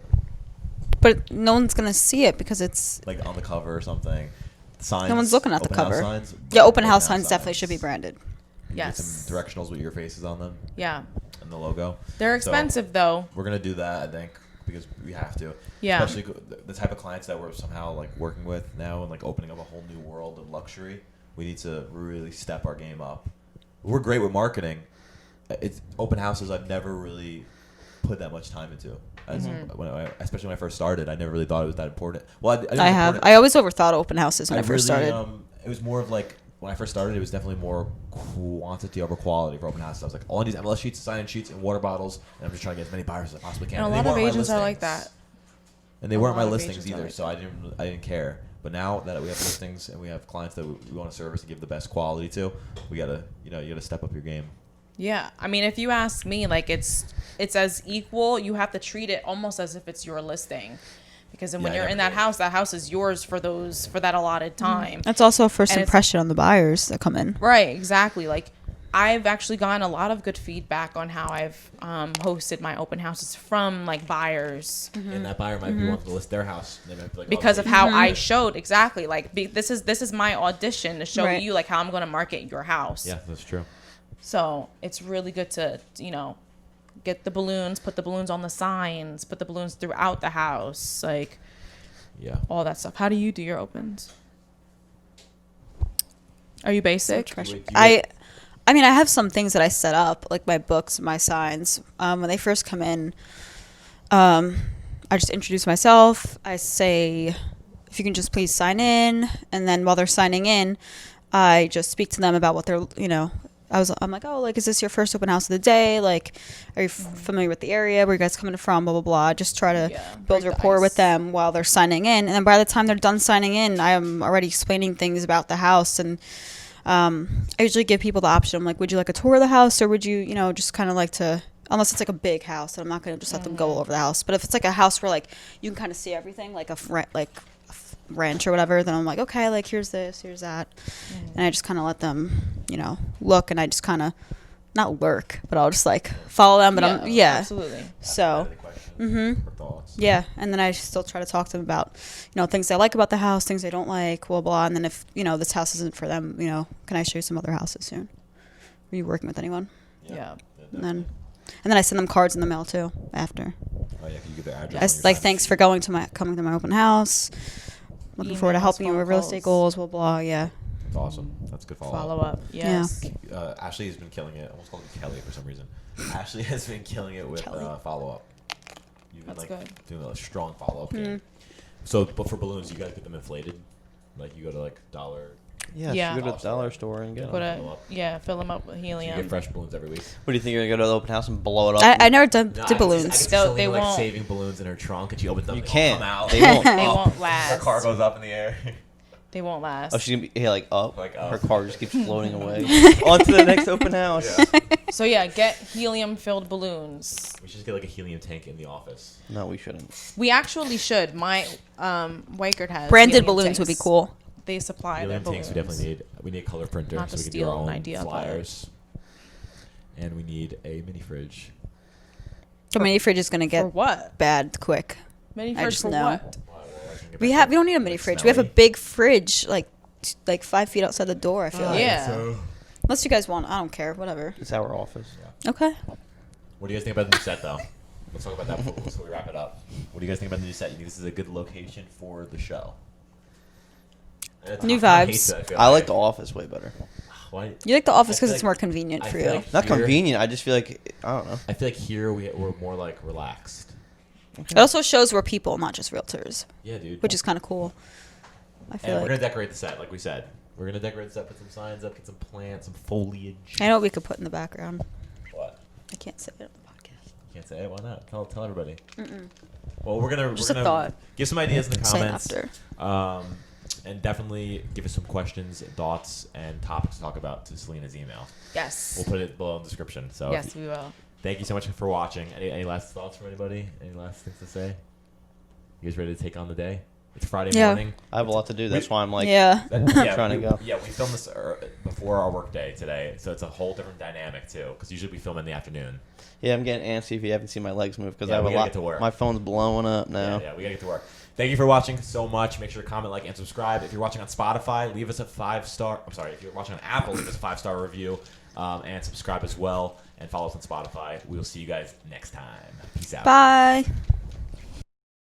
But no one's gonna see it because it's like on the cover or something. Signs. no one's looking at the open house cover. signs. Yeah, open house signs definitely should be branded. You get Yes. some directionals with your faces on them Yeah, and the logo. they're So, expensive though. we're gonna do that, I think, because we have to. Yeah. Especially the type of clients that we're somehow like working with now and like opening up a whole new world of luxury. We need to really step our game up. We're great with marketing. It's open houses. I've never really put that much time into. As especially when I first started, I never really thought it was that important. Well, I didn't I have. report it. I always overthought open houses when I first really, started. It was more of like when I first started, it was definitely more quantity over quality for open houses. I was like, all I need is MLS sheets, sign-in sheets, and water bottles, and I'm just trying to get as many buyers as I possibly can. And a they lot of weren't my agents are like listings. that. And they A weren't my lot of listings agents are either, like so I didn't care. But now that we have listings and we have clients that we want to service and give the best quality to, we gotta you gotta step up your game. Yeah, I mean, if you ask me, like it's as equal. You have to treat it almost as if it's your listing, because then when Yeah, I you're in never that house is yours for that allotted time. That's also a first And it's- impression on the buyers that come in. Right, exactly. Like I've actually gotten a lot of good feedback on how I've hosted my open houses from like buyers And that buyer might be wanting to list their house. And they might be like, because oh, of how I showed exactly. Like this is my audition to show Right. you like how I'm going to market your house. yeah, that's true. So it's really good to get the balloons, put the balloons on the signs, put the balloons throughout the house, like Yeah. all that stuff. How do you do your opens? Are you basic? I mean, I have some things that I set up, like my books, my signs. When they first come in, I just introduce myself. I say, if you can just please sign in. And then while they're signing in, I just speak to them about what they're, I'm like, oh, like, is this your first open house of the day? Like, are you familiar with the area? Where you guys coming from? Blah, blah, blah. Just try to build break the rapport with ice. them while they're signing in. And then by the time they're done signing in, I'm already explaining things about the house. And I usually give people the option. I'm like, would you like a tour of the house, or would you, just kind of like to, unless it's like a big house, then I'm not going to just let them go all over the house. But if it's like a house where like you can kind of see everything, like a ranch or whatever, then I'm like, okay, like here's this, here's that, and I just kind of let them, look, and I just kind of not lurk, but I'll just like follow them. But absolutely. So. Yeah, and then I still try to talk to them about, things they like about the house, things they don't like, blah, blah. And then if, this house isn't for them, can I show you some other houses soon? Are you working with anyone? Yeah. And then I send them cards in the mail too after. Oh, yeah, 'cause you get their address I on your like, sign thanks sheet. for coming to my open house. Looking forward to Emails, helping you phone with real estate calls. goals, blah, blah, yeah. That's awesome. That's good Follow up. Yes. Ashley has been killing it. I almost called her Kelly for some reason. Ashley has been killing it with Kelly. follow up. You've been That's like good. doing a strong follow up game. So, but for balloons, you gotta get them inflated. Like you go to like dollar. Yeah, Yeah. you go to the dollar store and get Put them. Fill up. fill them up with So you helium. get fresh balloons every week. What do you think, you're going to go to the open house and blow it up? I never did No, I balloons. can see So Selena, they like won't- saving balloons in her trunk, and she opens them. You they all can't. Come out. They won't. They Oh, won't Her last. car goes up in the air. They won't last. Oh, she's going to be like up. Like up. Her car just keeps floating away. On to the next open house. So yeah, get helium-filled balloons. We should just get like a helium tank in the office. No, we shouldn't. We actually should. My Wykert has Branded helium balloons would be tanks. cool. They supply Helium their tanks we balloons. definitely need. We need a color printer Not so to we can do steal our an own idea, but- flyers. And we need a mini fridge. The mini fridge is gonna For get what? bad quick. Mini I fridge just for know. what? We don't need a mini fridge. We have a big fridge, like like 5 feet outside the door. I feel like. Yeah. Unless you guys want, I don't care. Whatever. It's our office. Okay. What do you guys think about the new set, though? Let's talk about that before we wrap it up. What do you guys think about the new set? You think this is a good location for the show? New Tom vibes. hates it, I like the office way better. Why? You like the office I because feel it's like- more convenient I for feel you. like Not here- convenient. I just feel like I don't know. I feel like here we're more like relaxed. It also shows we're people, not just realtors, Yeah, dude. which is kind of cool. I feel And we're gonna like. decorate the set, like we said. We're gonna decorate the set, put some signs up, get some plants, some foliage. I know what we could put in the background. What? I can't say it on the podcast. You can't say it. Why not? Tell everybody. Well, we're gonna Just we're a gonna thought. give some ideas in the Say it comments. after. And definitely give us some questions, thoughts, and topics to talk about to Selena's email. Yes. We'll put it below in the description. So Yes, we will. thank you so much for watching. Any last thoughts from anybody? Any last things to say? You guys ready to take on the day? It's Friday Yeah. morning. I have a lot to do. That's why I'm like, Yeah. Trying to go. Yeah, we filmed this before our work day today, so it's a whole different dynamic too. Because usually we film in the afternoon. yeah, I'm getting antsy if you haven't seen my legs move because Yeah, I have we a gotta lot. get to work. My phone's blowing up now. Yeah, we gotta get to work. Thank you for watching so much. Make sure to comment, like, and subscribe. If you're watching on Spotify, leave us a 5-star. I'm sorry, if you're watching on Apple, leave us a 5-star review, and subscribe as well. And follow us on Spotify. We will see you guys next time. Peace out. Bye.